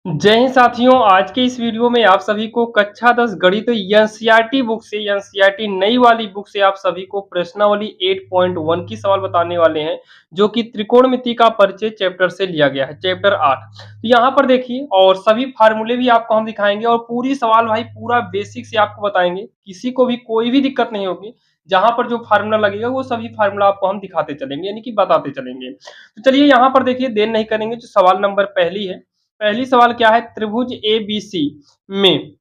जय हिंद साथियों, आज के इस वीडियो में आप सभी को कक्षा 10 गणित एनसीईआरटी बुक से एनसीईआरटी नई वाली बुक से आप सभी को प्रश्नावली 8.1 की सवाल बताने वाले हैं, जो कि त्रिकोणमिति का परिचय चैप्टर से लिया गया है, चैप्टर 8। तो यहाँ पर देखिए, और सभी फार्मूले भी आपको हम दिखाएंगे और पूरी सवाल भाई पूरा बेसिक से आपको बताएंगे। किसी को भी कोई भी दिक्कत नहीं होगी। जहां पर जो फार्मूला लगेगा वो सभी फार्मूला आपको हम दिखाते चलेंगे, यानी कि बताते चलेंगे। तो चलिए यहाँ पर देखिए, देर नहीं करेंगे। जो सवाल नंबर पहली है, पहली सवाल क्या है, त्रिभुज एबीसी में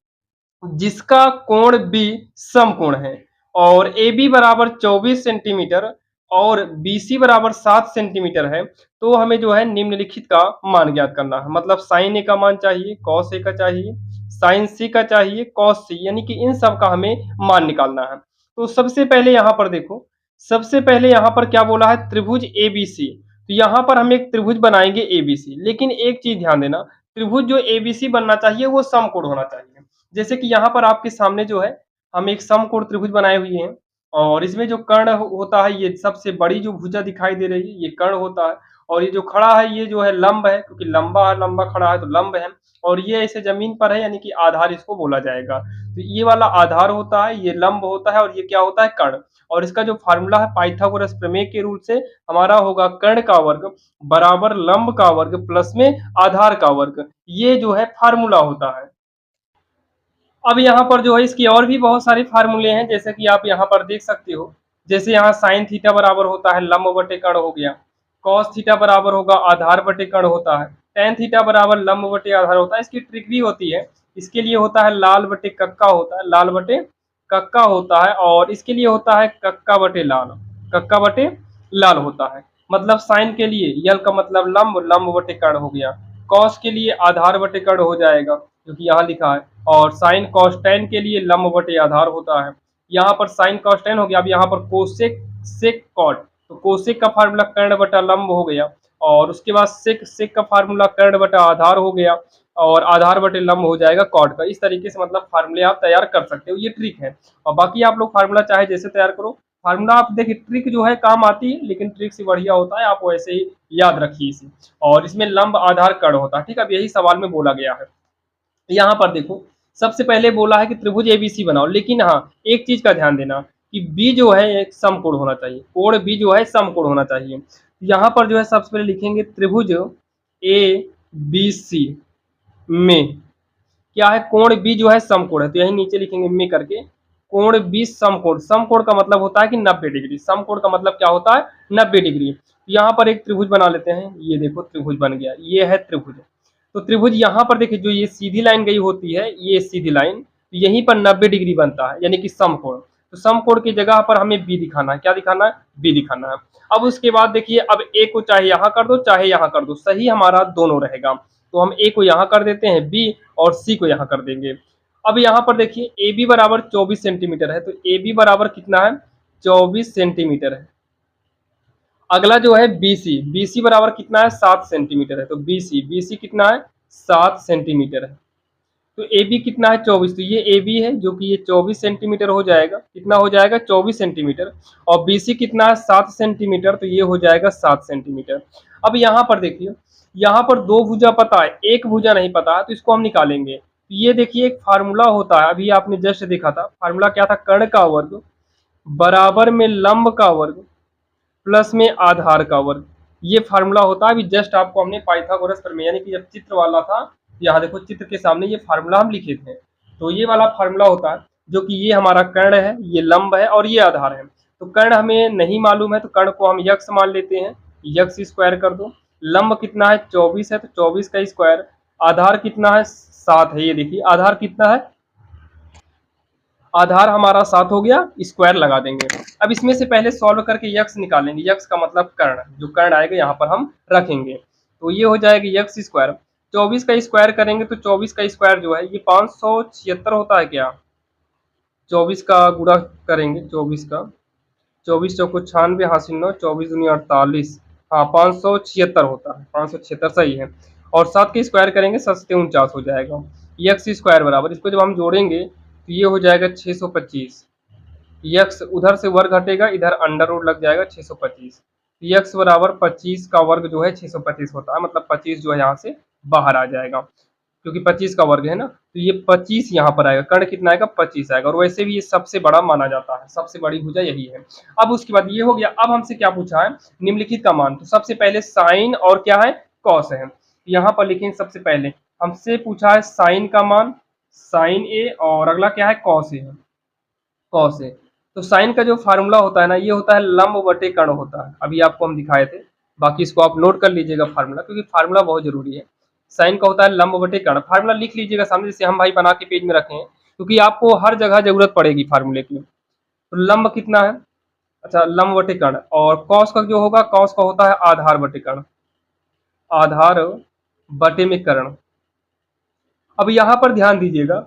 जिसका कोण बी समकोण है और ए बी बराबर 24 सेंटीमीटर और बीसी बराबर 7 सेंटीमीटर है, तो हमें जो है निम्नलिखित का मान ज्ञात करना है। मतलब साइन ए का मान चाहिए, कॉस ए का चाहिए, साइन सी का चाहिए, कॉस सी, यानी कि इन सब का हमें मान निकालना है। तो सबसे पहले यहाँ पर देखो, सबसे पहले यहाँ पर क्या बोला है, त्रिभुज एबीसी। तो यहाँ पर हम एक त्रिभुज बनाएंगे एबीसी, लेकिन एक चीज ध्यान देना, त्रिभुज जो एबीसी बनना चाहिए वो समकोण होना चाहिए। जैसे कि यहाँ पर आपके सामने जो है, हम एक समकोण त्रिभुज बनाए हुए हैं और इसमें जो कर्ण होता है, ये सबसे बड़ी जो भुजा दिखाई दे रही है ये कर्ण होता है, और ये जो खड़ा है ये जो है लंब है, क्योंकि लंबा है, लंबा खड़ा है तो लंब है, और ये ऐसे जमीन पर है, यानी कि आधार इसको बोला जाएगा। तो ये वाला आधार होता है, ये लंब होता है, और ये क्या होता है, कर्ण। और इसका जो फार्मूला है पाइथागोरस प्रमेय के रूल से, हमारा होगा कर्ण का वर्ग बराबर लंब का वर्ग प्लस में आधार का वर्ग। ये जो है फार्मूला होता है। अब यहाँ पर जो है इसकी और भी बहुत सारे फार्मूले हैं, जैसे कि आप यहाँ पर देख सकते हो। जैसे यहाँ साइन थीटा बराबर होता है लंब बटे कर्ण हो गया, कॉस थीटा बराबर होगा आधार बटे कर्ण होता है, टेन थीटा बराबर लंब बटे आधार होता है। इसकी ट्रिक भी होती है, इसके लिए होता है लाल बटे कक्का होता है, लाल बटे कक्का होता है, और इसके लिए होता है कक्का बटे लाल, कक्का बटे लाल होता है। मतलब साइन के लिए यल का मतलब लंब, लंब बटे कर्ण हो गया, कॉस के लिए आधार बटे कर्ण हो जाएगा क्योंकि यहाँ लिखा है, और साइन कॉस टेन के लिए लंब बटे आधार होता है। यहाँ पर साइन कॉस टेन हो गया। अब यहाँ पर कोसेक सेक कॉट, तो कोसेक का फार्मूला कर्ण बटा लंब हो गया, और उसके बाद सेक सेक का फार्मूला कर्ण बटा आधार हो गया, और आधार बटे लंब हो जाएगा कॉट का। इस तरीके से मतलब फार्मूले आप तैयार कर सकते हो, ये ट्रिक है। और बाकी आप लोग फार्मूला चाहे जैसे तैयार करो, फार्मूला आप देखिए, ट्रिक जो है काम आती है, लेकिन ट्रिक से बढ़िया होता है, आप वैसे ही याद रखिए इसे। और इसमें लंब आधार कर्ण होता है, ठीक है। अब यही सवाल में बोला गया है। यहाँ पर देखो, सबसे पहले बोला है कि त्रिभुज एबीसी बनाओ, लेकिन हाँ एक चीज का ध्यान देना कि बी जो है एक समकोण होना चाहिए, कोण बी जो है समकोण होना चाहिए। यहाँ पर जो है सबसे पहले लिखेंगे त्रिभुज ए बी सी में क्या है, कोण बी जो है समकोण है, तो यही नीचे लिखेंगे में करके, कोण बी समकोण। समकोण का मतलब होता है कि 90 डिग्री, समकोण का मतलब क्या होता है, 90 डिग्री। यहाँ पर एक त्रिभुज बना लेते हैं, ये देखो त्रिभुज बन गया, ये है त्रिभुज। तो त्रिभुज यहाँ पर देखिए, जो ये सीधी लाइन गई होती है, ये सीधी लाइन, तो यहीं पर 90 डिग्री बनता है, यानी कि समकोण। तो समकोण की जगह पर हमें बी दिखाना है, क्या दिखाना है, बी दिखाना है। अब उसके बाद देखिए, अब ए को चाहे यहाँ कर दो चाहे यहाँ कर दो, सही हमारा दोनों रहेगा। तो हम ए को यहाँ कर देते हैं बी, और सी को यहाँ कर देंगे। अब यहाँ पर देखिए, ए बी बराबर 24 सेंटीमीटर है, तो ए बी बराबर कितना है, 24 सेंटीमीटर है। अगला जो है बीसी, बीसी बराबर कितना है, 7 सेंटीमीटर है, तो बीसी बीसी कितना है, 7 सेंटीमीटर है। तो ए बी कितना है, 24, तो ये ए बी है जो कि ये 24 सेंटीमीटर हो जाएगा, कितना हो जाएगा, 24 सेंटीमीटर। और बी सी कितना है, 7 सेंटीमीटर, तो ये हो जाएगा 7 सेंटीमीटर। अब यहाँ पर देखिए, यहाँ पर दो भुजा पता है, एक भुजा नहीं पता है, तो इसको हम निकालेंगे। तो ये देखिए एक फार्मूला होता है, अभी आपने जस्ट देखा था, फार्मूला क्या था, कर्ण का वर्ग बराबर में लंब का वर्ग प्लस में आधार का वर्ग। ये फार्मूला होता है। अभी जस्ट आपको हमने पाइथागोरस प्रमेय, यानी कि जब चित्र वाला था, यहाँ देखो चित्र के सामने ये फार्मूला हम लिखे थे, तो ये वाला फार्मूला होता है, जो कि ये हमारा कर्ण है, ये लंब है, और ये आधार है। तो कर्ण हमें नहीं मालूम है, तो कर्ण को हम यक्स मान लेते हैं, यक्स स्क्वायर कर दो। लंब कितना है, 24 है, तो 24 का स्क्वायर। आधार कितना है, 7 है, ये देखिए आधार कितना है, आधार हमारा 7 हो गया, स्क्वायर लगा देंगे। अब इसमें से पहले सॉल्व करके यक्स निकालेंगे, यक्स का मतलब कर्ण, जो कर्ण आएगा यहाँ पर हम रखेंगे, तो ये हो जाएगा यक्स स्क्वायर। 24 का स्क्वायर करेंगे तो 24 का स्क्वायर जो है ये 576 होता है क्या, 24 का गुणा करेंगे, 24 का, 24 चौको 96, हासिल 9, 24 दूनी 48, हाँ 576 होता है, 576 सही है। और 7 के स्क्वायर करेंगे, 7 से 49 हो जाएगा। यक्स स्क्वायर बराबर, इसको जब हम जोड़ेंगे तो ये हो जाएगा 625। यक्स उधर से वर्ग हटेगा, इधर अंडर रूट लग जाएगा, 625। यक्स बराबर 25 का वर्ग जो है 625 होता है, मतलब 25 जो है यहाँ से बाहर आ जाएगा। क्योंकि 25 का वर्ग है ना, तो ये 25 यहाँ पर आएगा, कर्ण कितना आएगा 25 आएगा, और वैसे भी ये सबसे बड़ा माना जाता है, सबसे बड़ी भुजा यही है। अब उसके बाद ये हो गया। अब हमसे क्या पूछा है, निम्नलिखित का मान। तो सबसे पहले साइन और क्या है, कॉस है। यहाँ पर लिखेंगे सबसे पहले हमसे पूछा है साइन का मान, साइन ए, और अगला क्या है कॉस ए है, कॉस ए। तो साइन का जो फार्मूला होता है ना, ये होता है लंब बटे कर्ण होता है, अभी आपको हम दिखाए थे। बाकी इसको आप नोट कर लीजिएगा फार्मूला, क्योंकि फार्मूला बहुत जरूरी है। साइन का होता है लंब बटे कर्ण, फार्मूला लिख लीजिएगा सामने, जैसे हम भाई बना के पेज में रखे हैं, क्योंकि आपको हर जगह जरूरत पड़ेगी फार्मूले की। तो लंब कितना है, अच्छा लंब बटे कर्ण, और कॉस का जो होगा, कॉस का होता है आधार बटे कर्ण, आधार बटे में कर्ण। अब यहाँ पर ध्यान दीजिएगा,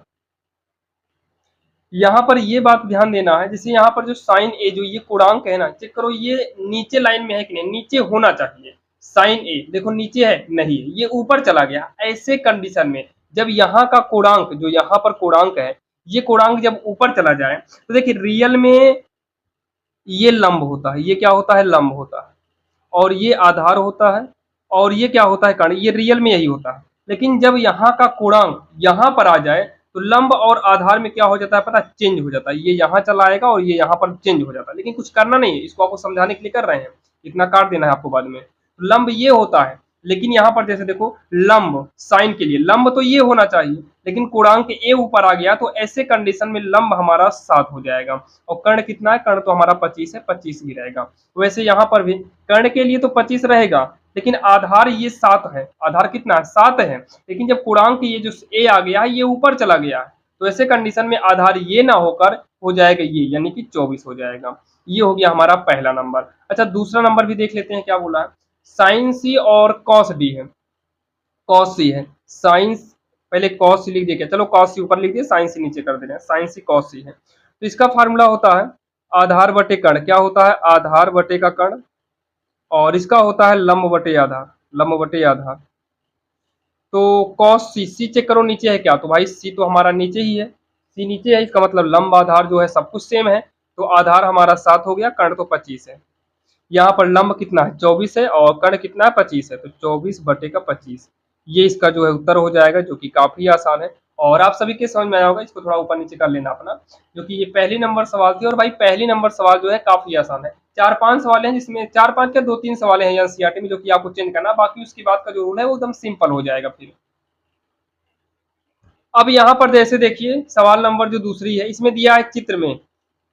यहाँ पर ये बात ध्यान देना है, जैसे यहाँ पर जो साइन ए, जो ये पूर्णांक है ना, चेक करो ये नीचे लाइन में है कि नहीं, नीचे होना चाहिए। साइन ए देखो नीचे है, नहीं है, ये ऊपर चला गया। ऐसे कंडीशन में जब यहाँ का कोणांक, जो यहाँ पर कोणांक है, ये कोणांक जब ऊपर चला जाए, तो देखिए रियल में ये लंब होता है, ये क्या होता है, लंब होता है, और ये आधार होता है, और ये क्या होता है, कर्ण। ये रियल में यही होता है। लेकिन जब यहाँ का कोणांक यहाँ पर आ जाए, तो लंब और आधार में क्या हो जाता है पता है, चेंज हो जाता है। ये यहाँ चला आएगा और ये यहाँ पर चेंज हो जाता है, लेकिन कुछ करना नहीं है, इसको आपको समझाने के लिए कर रहे हैं, इतना काट देना है आपको बाद में। तो लंब ये होता है, लेकिन यहाँ पर जैसे देखो लंब साइन के लिए लंब तो ये होना चाहिए, लेकिन कोणांक ए ऊपर आ गया, तो ऐसे कंडीशन में लंब हमारा 7 हो जाएगा। और कर्ण कितना है, कर्ण तो हमारा 25 है, 25 ही रहेगा। वैसे यहाँ पर भी कर्ण के लिए तो 25 रहेगा, लेकिन आधार ये 7 है, आधार कितना है 7 है, लेकिन जब पूर्णांक ये जो ए आ गया है, ये ऊपर चला गया है, तो ऐसे कंडीशन में आधार ये ना होकर हो जाएगा ये, यानी कि 24 हो जाएगा। ये हो गया हमारा पहला नंबर। अच्छा दूसरा नंबर भी देख लेते हैं क्या बोला है, साइन सी और कॉस डी है, कॉस सी है, साइंस पहले कॉस सी लिख दिया, चलो कॉस सी ऊपर लिख दिया, साइन सी नीचे कर दे रहे हैं, साइन सी कॉस सी है। तो इसका फार्मूला होता है आधार बटे कर्ण, क्या होता है आधार बटे का कर्ण, और इसका होता है लंब बटे आधार, लंब बटे आधार। तो कॉस सी, सी चेक करो नीचे है क्या, तो भाई सी तो हमारा नीचे ही है, सी नीचे है, इसका मतलब लंब आधार जो है सब कुछ सेम है। तो आधार हमारा 7 हो गया, कर्ण तो 25 है। यहाँ पर लंब कितना है 24 है, और कर्ण कितना है 25 है, तो 24 बटे का 25, ये इसका जो है उत्तर हो जाएगा, जो कि काफी आसान है। और आप सभी के समझ में आया होगा, इसको थोड़ा ऊपर नीचे कर लेना अपना, जो कि ये पहली नंबर सवाल थी। और भाई पहली नंबर सवाल जो है काफी आसान है, 4-5 सवाल हैं, जिसमें 4-5 क्या 2-3 सवाल हैं एनसीईआरटी में, जो कि आपको चेंज करना, बाकी उसके बाद का जो रूल है वो एकदम सिंपल हो जाएगा फिर। अब यहाँ पर जैसे देखिए सवाल नंबर जो दूसरी है, इसमें दिया है चित्र में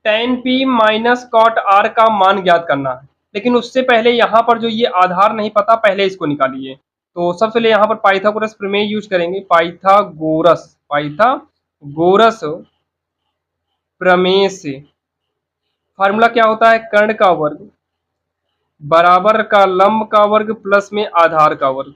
tan p minus cot r का मान ज्ञात करना है। लेकिन उससे पहले यहाँ पर जो ये आधार नहीं पता, पहले इसको निकालिए। तो सबसे पहले यहाँ पर पाइथागोरस प्रमेय यूज करेंगे, पाइथागोरस, पाइथागोरस प्रमेय से फार्मूला क्या होता है, कर्ण का वर्ग बराबर का लंब का वर्ग प्लस में आधार का वर्ग।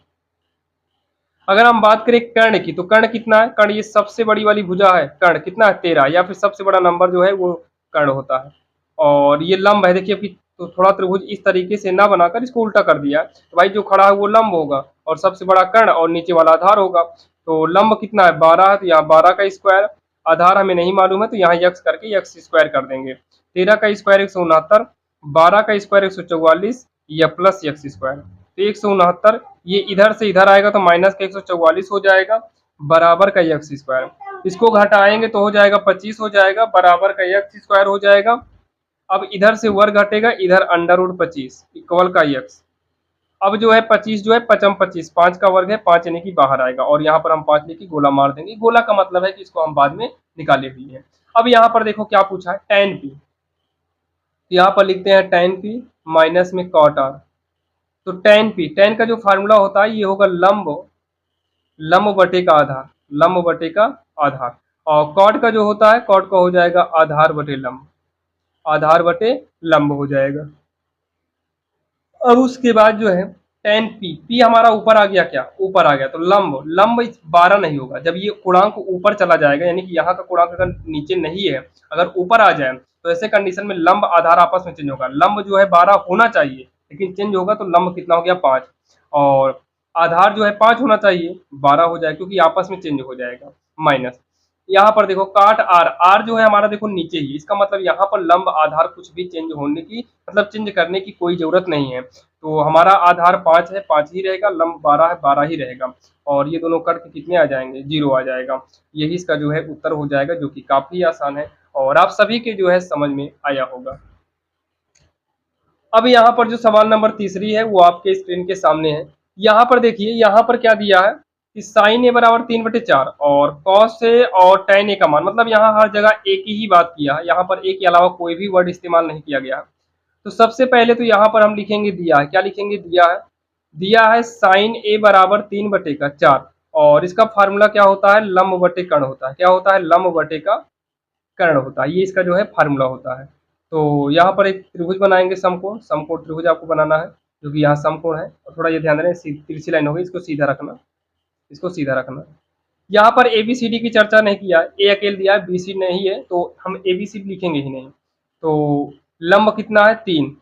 अगर हम बात करें कर्ण की, तो कर्ण कितना है, कर्ण ये सबसे बड़ी वाली भुजा है, कर्ण कितना है 13, या फिर सबसे बड़ा नंबर जो है वो कर्ण होता है। और ये लंब है, देखिए अभी तो थोड़ा त्रिभुज इस तरीके से ना बनाकर इसको उल्टा कर दिया, तो भाई जो खड़ा है वो लंब होगा, और सबसे बड़ा कर्ण और नीचे वाला आधार होगा। तो लंब कितना है 12 है, तो यहाँ 12 का स्क्वायर, आधार हमें नहीं मालूम है, तो यहाँ यक्स करके यक्स स्क्वायर कर देंगे। 13 का स्क्वायर 169, 12 का स्क्वायर 144, या प्लस यक्स स्क्वायर, तो 169, ये इधर से इधर आएगा तो माइनस का 144 हो जाएगा, बराबर का यक्स स्क्वायर। इसको घटाएंगे तो हो जाएगा 25 हो जाएगा, बराबर का यक्स स्क्वायर हो जाएगा। अब इधर से वर्ग घटेगा, इधर अंडर रूट 25 इक्वल का यक्स। अब जो है 25 जो है 5 25, 5 का वर्ग है 5, यानी कि बाहर आएगा, और यहाँ पर हम 5 लेके गोला मार देंगे। गोला का मतलब है कि इसको हम बाद में निकाले हुए हैं। अब यहाँ पर देखो क्या पूछा है, tan p, यहाँ पर लिखते हैं tan p माइनस में cot r। तो tan p, tan का जो फार्मूला होता है ये होगा लंब बटे का आधार, लंब बटे का आधार। और कॉट का जो होता है, कॉट का हो जाएगा आधार बटे लंब, आधार बटे लंब हो जाएगा। अब उसके बाद जो है tan p, p हमारा ऊपर आ गया, क्या ऊपर आ गया, तो लंब, लंब 12 नहीं होगा, जब ये पूर्णांक ऊपर चला जाएगा, यानी कि यहाँ का पूर्णांक अगर नीचे नहीं है, अगर ऊपर आ जाए, तो ऐसे कंडीशन में लंब आधार आपस में चेंज होगा। लंब जो है 12 होना चाहिए, लेकिन चेंज होगा, तो लंब कितना हो गया 5, और आधार जो है 5 होना चाहिए, 12 हो जाए, क्योंकि आपस में चेंज हो जाएगा माइनस। यहाँ पर देखो काट आर, आर जो है हमारा देखो नीचे ही, इसका मतलब यहाँ पर लंब आधार कुछ भी चेंज होने की मतलब चेंज करने की कोई जरूरत नहीं है। तो हमारा आधार 5 है, 5 ही रहेगा, लंब 12 है, 12 ही रहेगा। और ये दोनों कट के कितने आ जाएंगे, 0 आ जाएगा। यही इसका जो है उत्तर हो जाएगा, जो कि काफी आसान है और आप सभी के जो है समझ में आया होगा। अब यहाँ पर जो सवाल नंबर तीसरी है वो आपके स्क्रीन के सामने है। यहाँ पर देखिए, यहाँ पर क्या दिया है कि साइन ए बराबर 3/4 और कॉस ए और टेन ए का मान, मतलब यहाँ हर जगह एक ही बात किया है, यहाँ पर ए के अलावा कोई भी वर्ड इस्तेमाल नहीं किया गया है। तो सबसे पहले तो यहाँ पर हम लिखेंगे दिया है, क्या लिखेंगे, दिया है। दिया है साइन ए बराबर 3/4 और इसका फार्मूला क्या होता है, लंब बटे कर्ण होता है। क्या होता है, लंब बटे का कर्ण होता है, ये इसका जो है फार्मूला होता है। तो यहाँ पर एक त्रिभुज बनाएंगे, समकोण, समकोण त्रिभुज आपको बनाना है, जो कि यहाँ समकोण है। और थोड़ा ये ध्यान देना, तिरछी लाइन होगी, इसको सीधा रखना, इसको सीधा रखना। यहाँ पर ए बी सी डी की चर्चा नहीं किया है, ए अकेले दिया है, बी सी नहीं है, तो हम ए बी सी लिखेंगे ही नहीं। तो लंब कितना है, 3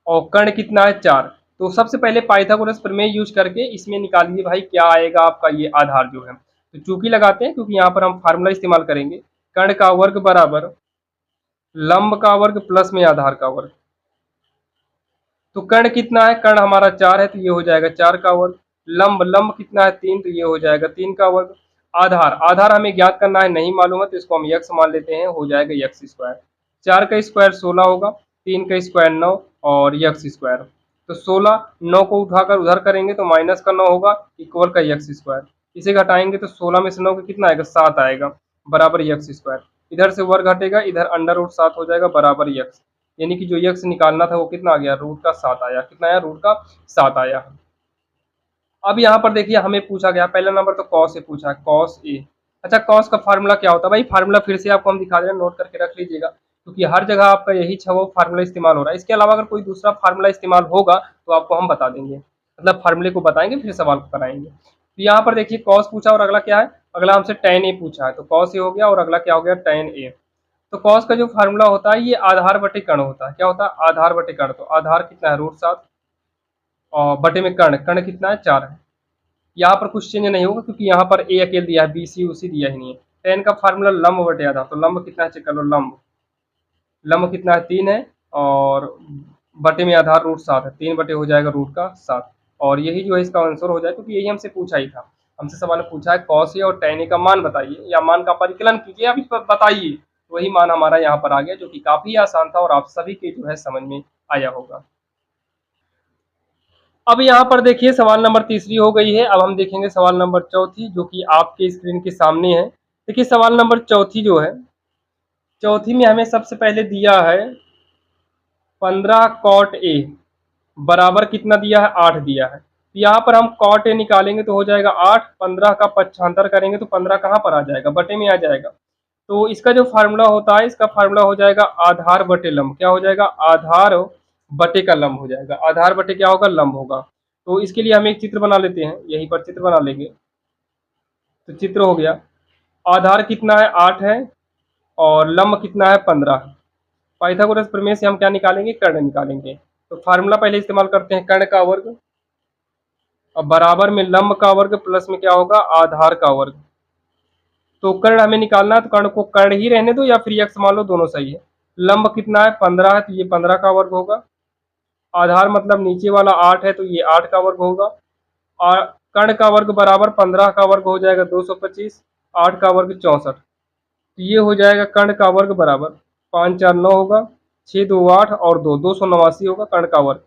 और कर्ण कितना है, 4। तो सबसे पहले पाइथागोरस प्रमेय यूज करके इसमें निकालिए भाई क्या आएगा आपका ये आधार जो है। तो चूंकि लगाते हैं क्योंकि यहाँ पर हम फार्मूला इस्तेमाल करेंगे, कर्ण का वर्ग बराबर लंब का वर्ग प्लस में आधार का वर्ग। तो कर्ण कितना है, कर्ण हमारा 4 है, तो ये हो जाएगा 4 का वर्ग। लंब, लंब कितना है, 3, तो ये हो जाएगा 3 का वर्ग। आधार, आधार हमें ज्ञात करना है, नहीं मालूम है, तो इसको हम यक्स मान लेते हैं, हो जाएगा यक्स स्क्वायर। 4 का स्क्वायर 16 होगा, 3 का स्क्वायर 9 और यक्स स्क्वायर। तो 16, 9 को उठाकर उधर करेंगे तो माइनस का 9 होगा, इक्वल का यक्स स्क्वायर। इसे घटाएंगे तो 16 में से 9 का कितना आएगा, 7 आएगा, बराबर यक्स स्क्वायर। इधर से वर्ग घटेगा, इधर अंडर रूट 7 हो जाएगा, बराबर यक्स। यानी कि जो यक्स निकालना था वो कितना आ गया, रूट का 7 आया। कितना आया, रूट का 7 आया। अब यहाँ पर देखिए हमें पूछा गया, पहला नंबर तो कॉस से पूछा है, कॉस ए। अच्छा, कॉस का फार्मूला क्या होता है भाई, फार्मूला फिर से आपको हम दिखा दे रहे हैं, नोट करके रख लीजिएगा, क्योंकि हर जगह आपका यही छह फार्मूला इस्तेमाल हो रहा है। इसके अलावा अगर कोई दूसरा फार्मूला इस्तेमाल होगा तो आपको हम बता देंगे, मतलब फार्मूले को बताएंगे फिर सवाल को कराएंगे। तो यहाँ पर देखिए कॉस पूछा और अगला क्या है, अगला हमसे tan ए पूछा है, तो कॉस ए हो गया और अगला क्या हो गया, tan ए। तो कॉस का जो फार्मूला होता है ये आधार बटे कर्ण होता है। क्या होता है, आधार बटे कर्ण। तो आधार कितना है, √7 और बटे में कर्ण, कर्ण कितना है, 4 है। यहाँ पर कुछ चेंज नहीं होगा क्योंकि यहाँ पर ए अकेले दिया है, बी सी उसी दिया ही नहीं है। टेन का फार्मूला लंब बटे आधार, तो लंब कितना है चेक कर लो, लंब, लंब कितना है, 3 है और बटे में आधार √7 है, 3 बटे हो जाएगा रूट का 7। और यही जो है इसका आंसर हो जाए, क्योंकि यही हमसे पूछा ही था। हमसे सवाल ने पूछा है कॉस ए और tan ए का मान बताइए, या मान का परिकलन कीजिए, आप इस पर बताइए। वही मान हमारा यहाँ पर आ गया, जो कि काफी आसान था और आप सभी के जो है समझ में आया होगा। अब यहाँ पर देखिए सवाल नंबर तीसरी हो गई है, अब हम देखेंगे सवाल नंबर चौथी, जो कि आपके स्क्रीन के सामने है। देखिए सवाल नंबर चौथी जो है, चौथी में हमें सबसे पहले दिया है 15 कॉट ए बराबर कितना दिया है, 8 दिया है। तो यहाँ पर हम कॉट ए निकालेंगे तो हो जाएगा 8, 15 का पक्षांतर करेंगे तो 15 कहाँ पर आ जाएगा, बटे में आ जाएगा। तो इसका जो फार्मूला होता है, इसका फार्मूला हो जाएगा आधार बटे लंब। क्या हो जाएगा, आधार बटे का लंब हो जाएगा। आधार बटे क्या होगा, लंब होगा। तो इसके लिए हम एक चित्र बना लेते हैं, यहीं पर चित्र बना लेंगे। तो चित्र हो गया, आधार कितना है, 8 है और लंब कितना है, 15 है। पाइथागोरस प्रमेय से हम क्या निकालेंगे, कर्ण निकालेंगे। तो फार्मूला पहले इस्तेमाल करते हैं, कर्ण का वर्ग और बराबर में लंब का वर्ग प्लस में क्या होगा, आधार का वर्ग। तो कर्ण हमें निकालना है, तो कर्ण को कर्ण ही रहने दो या फिर यक्स मान लो, दोनों सही है। लंब कितना है, 15 है, तो ये 15 का वर्ग होगा। आधार मतलब नीचे वाला 8 है, तो ये 8 का वर्ग होगा। और कर्ण का वर्ग बराबर 15 का वर्ग हो जाएगा 225, 8 का वर्ग 64। तो ये हो जाएगा कर्ण का वर्ग बराबर 5 4 9 होगा, 6 2 8 और 2 289 होगा कर्ण का वर्ग।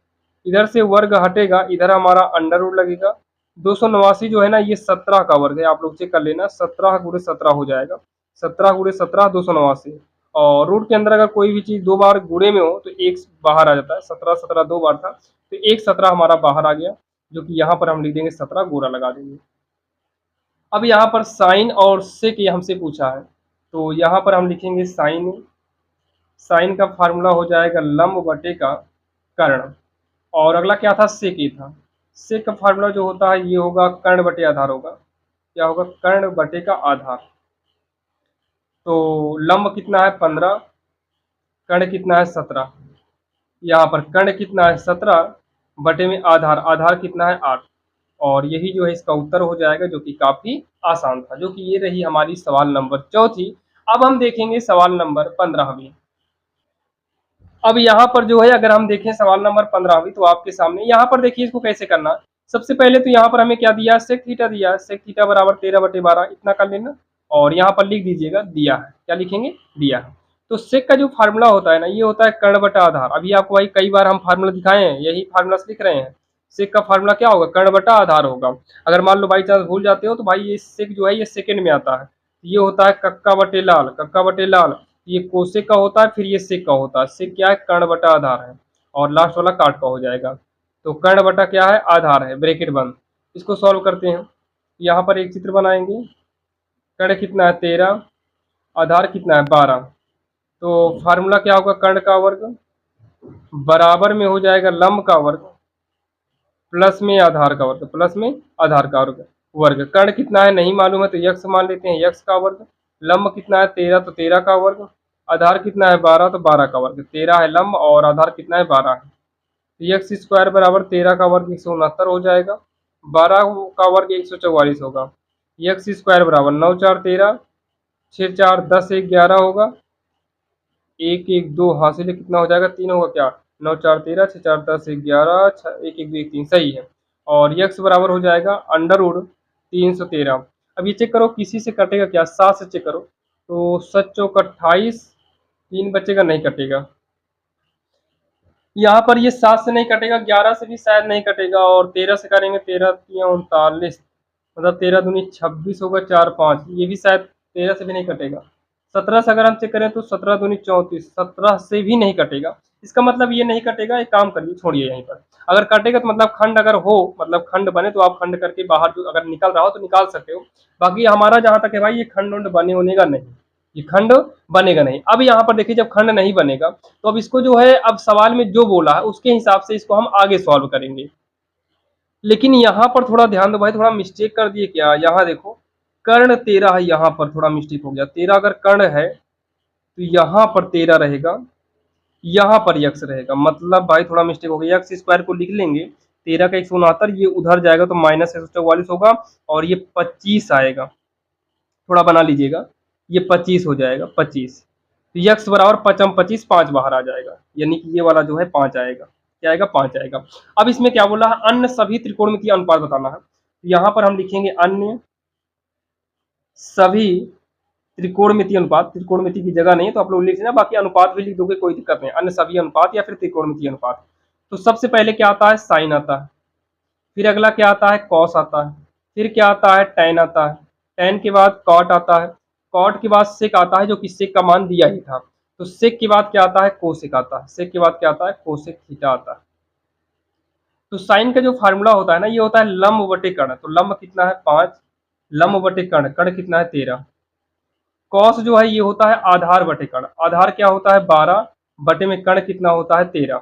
इधर से वर्ग हटेगा, इधर हमारा अंडर रूट लगेगा। 289 जो है ना, ये 17 का वर्ग है, आप लोग चेक कर लेना, 17 गुणे 17 हो जाएगा, 17 गुणे 17 289। और रूट के अंदर अगर कोई भी चीज दो बार गुणे में हो तो एक बाहर आ जाता है, 17 17 दो बार था, तो एक 17 हमारा बाहर आ गया, जो कि यहाँ पर हम लिख देंगे 17, गोरा लगा देंगे। अब यहाँ पर साइन और सेक ये हमसे पूछा है, तो यहाँ पर हम लिखेंगे साइन। साइन का फार्मूला हो जाएगा लंब बटे का कर्ण। और अगला क्या था, सेक ए था। सेक का फार्मूला जो होता है ये होगा कर्ण बटे आधार होगा। क्या होगा, कर्ण बटे का आधार। तो लंब कितना है, 15, कर्ण कितना है, 17। यहाँ पर कर्ण कितना है, 17 बटे में आधार, आधार कितना है, 8। और यही जो है इसका उत्तर हो जाएगा, जो कि काफी आसान था, जो कि ये रही हमारी सवाल नंबर चौथी। अब हम देखेंगे सवाल नंबर 15वीं। अब यहाँ पर जो है अगर हम देखें सवाल नंबर 15वीं, तो आपके सामने यहाँ पर देखिए इसको कैसे करना है। सबसे पहले तो यहाँ पर हमें क्या दिया है, सेक थीटा दिया है, सेक थीटा बराबर 13/12 इतना कर लेना, और यहाँ पर लिख दीजिएगा दिया है, क्या लिखेंगे, दिया है। तो सेक का जो फार्मूला होता है ना, ये होता है कर्ण बटा आधार। अभी आपको भाई कई बार हम फार्मूला दिखाए हैं, यही फार्मूला लिख रहे हैं। सेक का फार्मूला क्या होगा, कर्ण बटा आधार होगा। अगर मान लो बाई चांस भूल जाते हो तो भाई ये सेक जो है ये सेकेंड में आता है, ये होता है कक्का बटे लाल, कक्का बटे लाल, ये कोसेक का होता है, फिर ये सेक का होता है। सेक क्या है, कर्ण बटा आधार है, और लास्ट वाला काट का हो जाएगा। तो कर्ण बटा क्या है, आधार है, ब्रैकेट बंद। इसको सॉल्व करते हैं। यहाँ पर एक चित्र बनाएंगे। कर्ण कितना है 13, आधार कितना है 12। तो फार्मूला क्या होगा, कर्ण का वर्ग बराबर में हो जाएगा लंब का वर्ग प्लस में आधार का वर्ग, प्लस में आधार का वर्ग। वर्ग कर्ण कितना है नहीं मालूम है, तो यक्स मान लेते हैं, यक्स का वर्ग। लंब कितना है 13, तो 13 का वर्ग। आधार कितना है 12, तो 12 का वर्ग। 13 है लंब और आधार कितना है 12 है। तो यक्स स्क्वायर बराबर 13 का वर्ग 169 हो जाएगा, 12 का वर्ग 144 होगा। यक्स स्क्वायर बराबर 9 4 13, 6 4 10 1 11 होगा। 1 1 2 हासिल है, कितना हो जाएगा 3 होगा क्या, 9 4 13, 6 4 10 11, 1 1 2 1 3 सही है। और यक्स बराबर हो जाएगा अंडर रूट 313। अब ये चेक करो किसी से कटेगा क्या, 7 से चेक करो, तो 7 चौक 28, 3 बचेगा नहीं कटेगा। यहाँ पर ये 7 से नहीं कटेगा, 11 से भी शायद नहीं कटेगा, और 13 से करेंगे 13 तिया 39, मतलब 13 दूनी 26 होगा, 4 5, ये भी शायद 13 से भी नहीं कटेगा। 17 से अगर हम चेक करें तो 17 दूनी 34, 17 से भी नहीं कटेगा। इसका मतलब ये नहीं कटेगा, एक काम करिए छोड़िए यहीं पर। अगर कटेगा तो मतलब खंड अगर हो, मतलब खंड बने तो आप खंड करके बाहर जो अगर निकल रहा हो तो निकाल सकते हो। बाकी हमारा जहां तक है भाई ये खंड उंड बने होने का नहीं, ये खंड बनेगा नहीं। अब यहाँ पर देखिए जब खंड नहीं बनेगा तो अब इसको जो है, अब सवाल में जो बोला है उसके हिसाब से इसको हम आगे सॉल्व करेंगे। लेकिन यहाँ पर थोड़ा ध्यान दो भाई, थोड़ा मिस्टेक कर दिए क्या, यहाँ देखो कर्ण 13 है, यहाँ पर थोड़ा मिस्टेक हो गया। 13 अगर कर्ण है तो यहाँ पर 13 रहेगा, यहाँ पर यक्स रहेगा, मतलब भाई थोड़ा मिस्टेक हो गया। यक्स स्क्वायर को लिख लेंगे, 13 का 169 ये उधर जाएगा तो माइनस 144 होगा, और ये 25 आएगा, थोड़ा बना लीजिएगा, ये 25 हो जाएगा 25। तो यक्स बराबर 5 25 5 बाहर आ जाएगा, यानी कि ये वाला जो है 5 आएगा, क्या आएगा 5 आएगा। अब इसमें क्या बोला है, अन्य सभी त्रिकोणमितीय अनुपात बताना है। यहाँ पर हम लिखेंगे अन्य सभी त्रिकोणमितीय अनुपात, त्रिकोणमिति की जगह नहीं है तो आप लोग लिख लेना, बाकी अनुपात भी लिख दोगे कोई दिक्कत नहीं, अन्य सभी अनुपात या फिर त्रिकोणमितीय अनुपात। तो सबसे पहले क्या आता है, साइन आता है, फिर अगला क्या आता है, कॉस आता है, फिर क्या आता है, टैन आता है, टैन के बाद कॉट आता है, कॉट के बाद सेक आता है जो कि सेक का मान दिया ही था। तो सेक के बाद क्या आता है, कोसेक आता है, सेक के बाद क्या आता है, कोसेक थीटा आता है। तो साइन का जो फार्मूला होता है ना, ये होता है लंब बटे कर्ण। तो लंब कितना है 5, लंब बटे कर्ण, कर्ण कितना है 13। कॉस जो है ये होता है आधार बटे कर्ण, आधार क्या होता है 12, बटे में कर्ण कितना होता है 13।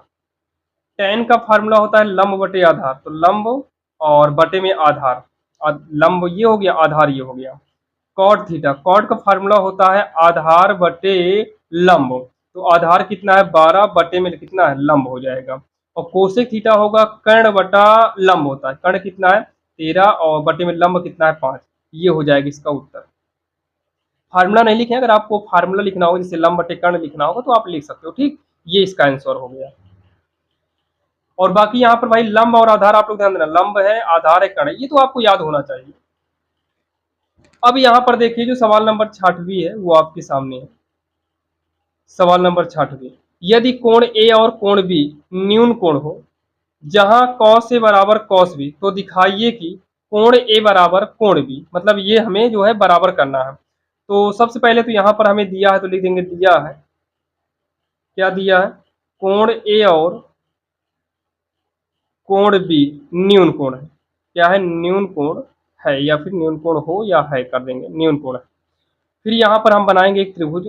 टेन का फार्मूला होता है लंब बटे आधार, तो लंब और बटे में आधार, लंब ये हो गया, आधार ये हो गया। कॉट थीटा, कॉट का फार्मूला होता है आधार बटे लंब, तो आधार कितना है 12, बटे में कितना है लंब हो जाएगा। और कोसेक थीटा होगा कर्ण बटा लंब होता है, कर्ण कितना है 13 और बटे में लंब कितना है 5, ये हो जाएगा इसका उत्तर। फार्मूला नहीं लिखे, अगर आपको फार्मूला लिखना हो जैसे लंब बटे कर्ण लिखना होगा तो आप लिख सकते हो, ठीक, ये इसका आंसर हो गया। और बाकी यहाँ पर भाई लंब और आधार आप लोग ध्यान देना, लंब है आधार है कर्ण, ये तो आपको याद होना चाहिए। अब यहाँ पर देखिए जो सवाल नंबर 6वीं है वो आपके सामने है। सवाल नंबर 6वीं, यदि कोण ए और कोण बी न्यून कोण हो, जहां कॉस ए बराबर कॉस बी, तो दिखाइए कि कोण ए बराबर कोण बी, मतलब ये हमें जो है बराबर करना है। तो सबसे पहले तो यहाँ पर हमें दिया है तो लिख देंगे दिया है, क्या दिया है, कोण ए और कोण बी न्यून कोण है, क्या है न्यून कोण है, या फिर न्यून कोण हो या है कर देंगे, न्यून कोण है। फिर यहाँ पर हम बनाएंगे एक त्रिभुज,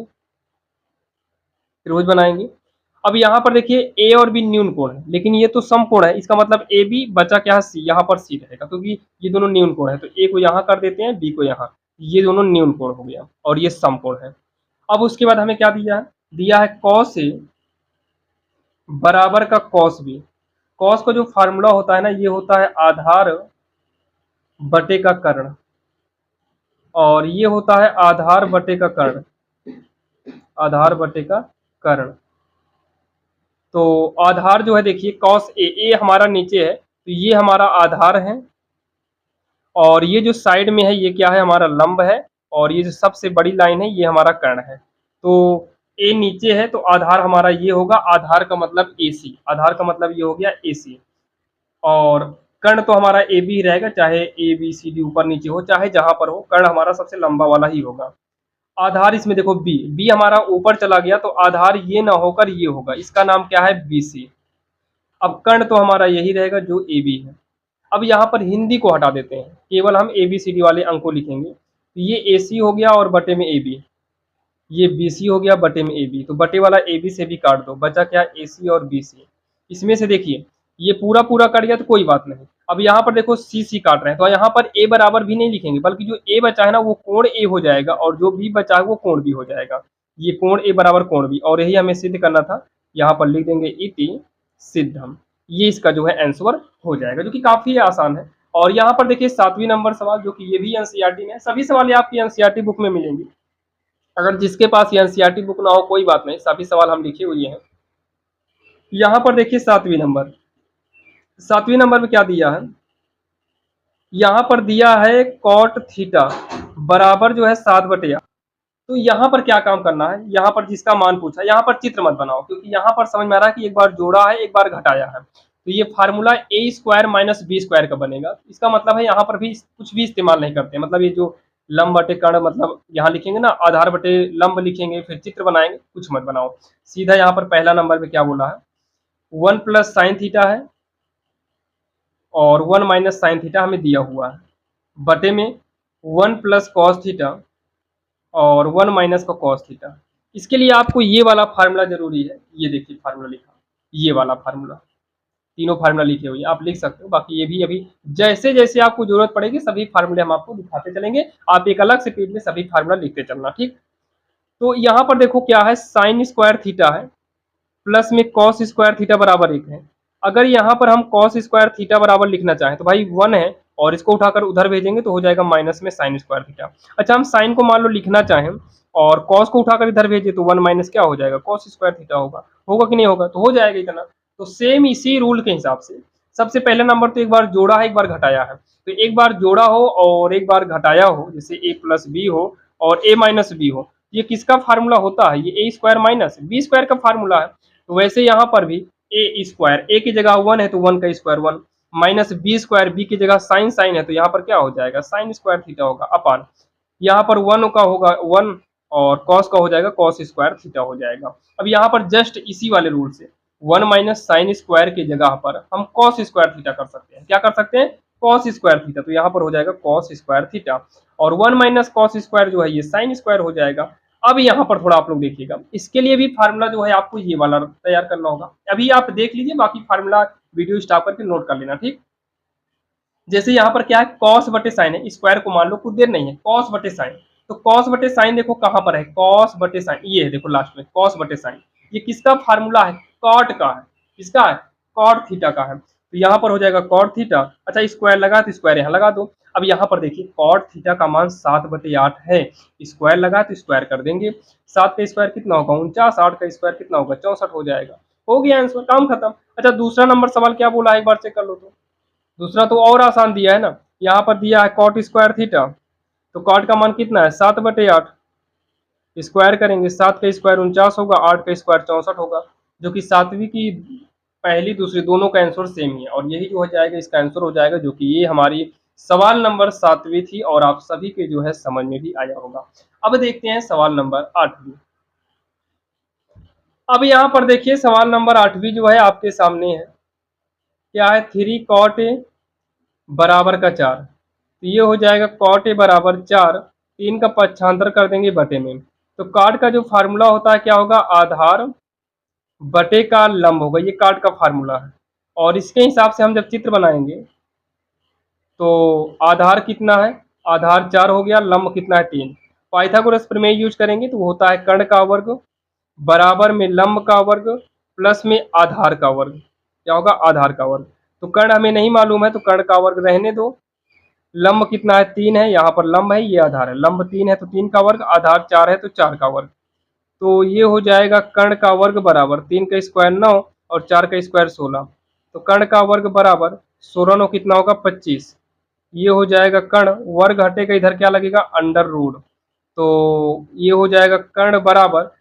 त्रिभुज बनाएंगे। अब यहाँ पर देखिए ए और बी न्यून कोण है, लेकिन ये तो समकोण है, इसका मतलब ए बी बचा क्या है सी, यहाँ पर सी रहेगा क्योंकि ये दोनों न्यून कोण है। तो ए को यहाँ कर देते हैं, बी को यहाँ, ये दोनों न्यून कोण हो गया और ये समकोण है। अब उसके बाद हमें क्या दिया है, दिया है कॉस ए बराबर का कॉस बी। कॉस का जो फार्मूला होता है ना, ये होता है आधार बटे का कर्ण, और ये होता है आधार बटे का कर्ण, आधार बटे का कर्ण। तो आधार जो है देखिए कॉस ए हमारा नीचे है, तो ये हमारा आधार है, और ये जो साइड में है ये क्या है, हमारा लंब है, और ये जो सबसे बड़ी लाइन है ये हमारा कर्ण है। तो ए नीचे है तो आधार हमारा ये होगा, आधार का मतलब AC, आधार का मतलब ये हो गया AC। और कर्ण तो हमारा ए बी ही रहेगा, चाहे ABCD ऊपर नीचे हो, चाहे जहां पर हो, कर्ण हमारा सबसे लंबा वाला ही होगा। आधार इसमें देखो बी, बी हमारा ऊपर चला गया तो आधार ये ना होकर ये होगा, इसका नाम क्या है, BC। अब कर्ण तो हमारा यही रहेगा जो AB है। अब यहाँ पर हिंदी को हटा देते हैं, केवल हम ABCD वाले अंक को लिखेंगे। तो ये AC हो गया और बटे में AB, ये BC हो गया बटे में AB, तो बटे वाला AB से भी काट दो, बचा क्या, AC और BC। इसमें से देखिए ये पूरा पूरा कट गया तो कोई बात नहीं। अब यहाँ पर देखो CC काट रहे हैं, तो यहाँ पर A बराबर भी नहीं लिखेंगे, बल्कि जो A बचा है ना वो कोण A हो जाएगा, और जो B बचा है वो कोण B हो जाएगा। ये कोण A बराबर कोण B, और यही हमें सिद्ध करना था। यहाँ पर लिख देंगे इति सिद्धम, ये इसका जो है आंसर हो जाएगा, जो कि काफी आसान है। और यहाँ पर देखिए 7वीं नंबर सवाल, जो कि ये भी एनसीईआरटी में है, सभी सवाल ये आपकी एनसीईआरटी बुक में मिलेंगे। अगर जिसके पास ये एनसीईआरटी बुक ना हो कोई बात नहीं, सभी सवाल हम लिखे हुए हैं। यहाँ पर देखिए 7वीं नंबर, 7वीं नंबर में क्या दिया है, यहाँ पर दिया है कॉट थीटा बराबर जो है 7/8। तो यहाँ पर क्या काम करना है, यहाँ पर जिसका मान पूछा, यहाँ पर चित्र मत बनाओ, क्योंकि यहाँ पर समझ में आ रहा है कि एक बार जोड़ा है एक बार घटाया है, तो ये फार्मूला A² - B² का बनेगा। इसका मतलब है यहाँ पर भी कुछ भी इस्तेमाल नहीं करते, मतलब ये जो लंब बटे कर्ण, मतलब यहाँ लिखेंगे ना आधार बटे लंब लिखेंगे, फिर चित्र बनाएंगे, कुछ मत बनाओ, सीधा यहाँ पर पहला नंबर में क्या बोला है, 1 + sin थीटा है, और 1 - sin थीटा हमें दिया हुआ है, बटे में 1 + cos थीटा और 1 - का cos थीटा। इसके लिए आपको ये वाला फार्मूला जरूरी है, ये देखिए फार्मूला लिखा, ये वाला फार्मूला, तीनों फार्मूला लिखे हुए हैं, आप लिख सकते हो। बाकी ये भी अभी जैसे जैसे आपको जरूरत पड़ेगी सभी फार्मूले हम आपको दिखाते चलेंगे, आप एक अलग से पेज में सभी फार्मूला लिखते चलना, ठीक। तो यहाँ पर देखो क्या है, sin² थीटा है प्लस में cos² थीटा बराबर 1 है। अगर यहाँ पर हम cos² थीटा बराबर लिखना चाहें तो भाई 1 है, और इसको उठाकर उधर भेजेंगे तो हो जाएगा माइनस में sin² थीटा। अच्छा, हम साइन को मान लो लिखना चाहें और cos को उठाकर इधर भेजे तो 1 माइनस क्या हो जाएगा, cos² थीटा होगा, होगा कि नहीं होगा, तो हो जाएगा इतना। तो सेम इसी रूल के हिसाब से सबसे पहले नंबर तो एक बार जोड़ा है एक बार घटाया है, तो एक बार जोड़ा हो और एक बार घटाया हो, जैसे A + B हो और A - B हो, ये किसका फार्मूला होता है, ये A² - B² का फार्मूला है। तो वैसे यहाँ पर भी A² A की जगह 1 है तो 1 का स्क्वायर 1, माइनस B² B की जगह साइन है तो यहाँ पर क्या हो जाएगा, sin² थीटा होगा, अपान यहाँ पर 1 का होगा 1, और cos का हो जाएगा cos² थीटा हो जाएगा। अब यहाँ पर जस्ट इसी वाले रूल से 1 - sin² की जगह पर हम cos² थीटा कर सकते हैं, क्या कर सकते हैं, cos² थीटा, तो यहाँ पर हो जाएगा cos² थीटा, और 1 - cos² जो है ये sin² हो जाएगा। अब यहाँ पर थोड़ा आप लोग देखिएगा, इसके लिए भी फार्मूला जो है आपको ये वाला तैयार करना होगा, अभी आप देख लीजिए, बाकी फार्मूला वीडियो स्टॉप करके नोट कर लेना, ठीक। जैसे यहाँ पर क्या है, cos बटे साइन है, स्क्वायर को मान लो, कुछ देर नहीं है, cos बटे साइन, तो cos बटे साइन देखो कहाँ पर है, cos बटे साइन ये है, देखो लास्ट में cos बटे साइन, ये किसका फार्मूला है, cot का है, किसका है, cot थीटा का है, तो यहाँ पर हो जाएगा cot थीटा। अच्छा, स्क्वायर लगा तो स्क्वायर यहाँ लगा दो। अब यहाँ पर देखिए cot थीटा का मान 7/8 है, स्क्वायर लगा तो स्क्वायर कर देंगे, 7 का स्क्वायर कितना होगा 49, 8 का स्क्वायर कितना होगा 64 हो जाएगा, हो गया आंसर, काम खत्म। अच्छा, दूसरा नंबर सवाल क्या बोला है एक बार चेक कर लो, तो दूसरा तो और आसान दिया है ना, यहाँ पर दिया है cot² थीटा, तो cot का मान कितना है 7/8, स्क्वायर करेंगे, 7 का स्क्वायर 49 होगा, 8 का स्क्वायर 64 होगा, जो कि 7वीं की पहली दूसरी दोनों का आंसर सेम ही है, और यही जो हो जाएगा इसका आंसर हो जाएगा, जो कि ये हमारी सवाल नंबर 7वीं थी, और आप सभी के जो है समझ में भी आया होगा। अब देखते हैं सवाल नंबर 8वीं। अब यहाँ पर देखिए सवाल नंबर 8वीं जो है आपके सामने है, क्या है, 3 cot A बराबर का 4, तो ये हो जाएगा cot A बराबर 4, 3 का पक्षांतर कर देंगे बटे में, तो काट का जो फार्मूला होता है क्या होगा, आधार बटे का लंब होगा, ये काट का फार्मूला है, और इसके हिसाब से हम जब चित्र बनाएंगे तो आधार कितना है, आधार 4 हो गया, लंब कितना है 3, पाइथागोरस प्रमेय यूज करेंगे तो होता है कर्ण का वर्ग बराबर में लंब का वर्ग प्लस में आधार का वर्ग, क्या होगा, आधार का वर्ग। तो कर्ण हमें नहीं मालूम है तो कर्ण का वर्ग रहने दो, लंब कितना है 3 है, यहाँ पर लंब है, ये आधार है। लंब 3 है तो 3 का वर्ग, आधार 4 है तो 4 का वर्ग। तो ये हो जाएगा कर्ण का वर्ग बराबर 3 का स्क्वायर 9 और 4 का स्क्वायर 16। तो कर्ण का वर्ग बराबर 16 9 कितना होगा 25। ये हो जाएगा कर्ण, वर्ग हटेगा इधर क्या लगेगा अंडर रूट। तो ये हो जाएगा कर्ण बराबर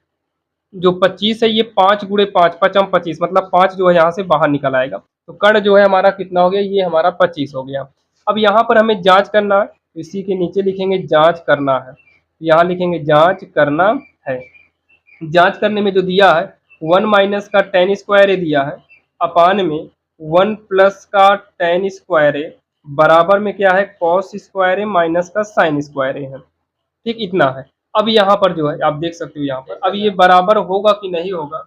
जो 25 है ये 5 गुणे 5 पचम 25, मतलब 5 जो है यहाँ से बाहर निकल आएगा। तो कर्ण जो है हमारा कितना हो गया, ये हमारा 25 हो गया। अब यहाँ पर हमें जांच करना है, तो इसी के नीचे लिखेंगे जांच करना है, यहाँ लिखेंगे जांच करना है। जांच करने में जो दिया है 1 माइनस का टेन स्क्वायर ए दिया है, अपान में 1 प्लस का टेन स्क्वायर ए, बराबर में क्या है कॉस स्क्वायर ए माइनस का साइन स्क्वायर ए है। ठीक, इतना है। अब यहाँ पर जो है आप देख सकते हो, यहाँ पर अब ये बराबर होगा कि नहीं होगा,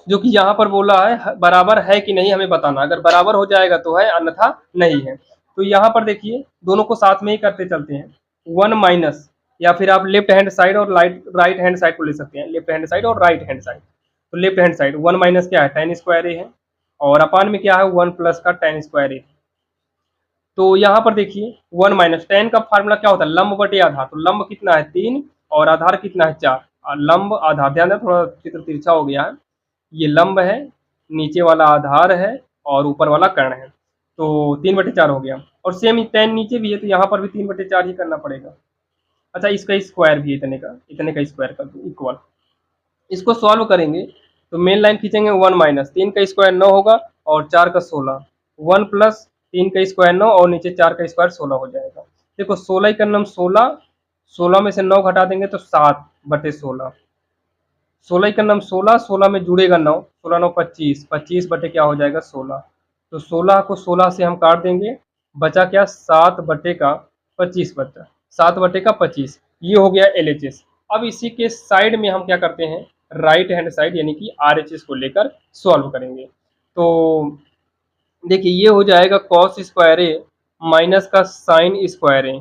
जो कि यहाँ पर बोला है बराबर है कि नहीं हमें बताना। अगर बराबर हो जाएगा तो है, अन्यथा नहीं है। तो यहाँ पर देखिए दोनों को साथ में ही करते चलते हैं। 1 माइनस, या फिर आप लेफ्ट हैंड साइड और राइट हैंड साइड को ले सकते हैं, लेफ्ट हैंड साइड और राइट हैंड साइड। तो लेफ्ट हैंड साइड 1 माइनस क्या है टेन स्क्वायर ए है, और अपान में क्या है 1 प्लस का टेन स्क्वायर ए। तो यहाँ पर देखिए 1 माइनस टेन का फार्मूला क्या होता है लंब बटे आधार। तो लंब कितना है 3 और आधार कितना है 4। लंब आधार, ध्यान दें थोड़ा चित्र तिरछा हो गया है, ये लंब है, नीचे वाला आधार है और ऊपर वाला कर्ण है। तो 3/4 हो गया, और सेम टेन नीचे भी है तो यहाँ पर भी 3/4 ही करना पड़ेगा। अच्छा, इसका स्क्वायर भी है, इतने का स्क्वायर कर दो इक्वल। इसको सॉल्व करेंगे तो मेन लाइन खींचेंगे 1 माइनस 3 का स्क्वायर 9 होगा और 4 का 16, 1 प्लस 3 का स्क्वायर 9 और नीचे 4 का स्क्वायर 16 हो जाएगा। देखो 16 का नाम 16, 16 में से 9 घटा देंगे तो 7/16, 16 का नाम 16, 16 में जुड़ेगा 9, 16 9 25, 25 बटे क्या हो जाएगा 16। तो 16 को 16 से हम काट देंगे, बचा क्या 7 बटे का 25 बचा, 7 बटे का 25। ये हो गया LHS। अब इसी के साइड में हम क्या करते हैं राइट हैंड साइड यानी कि RHS को लेकर सॉल्व करेंगे। तो देखिए ये हो जाएगा कॉस स्क्वायर ए माइनस का साइन स्क्वायर ए।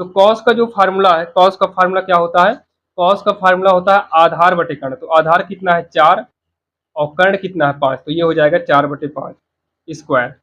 तो कॉस का जो फार्मूला है, कॉस का फार्मूला क्या होता है, कॉस का फार्मूला होता है आधार बटे कर्ण। तो आधार कितना है 4 और कर्ण कितना है 5, तो ये हो जाएगा 4/5 स्क्वायर।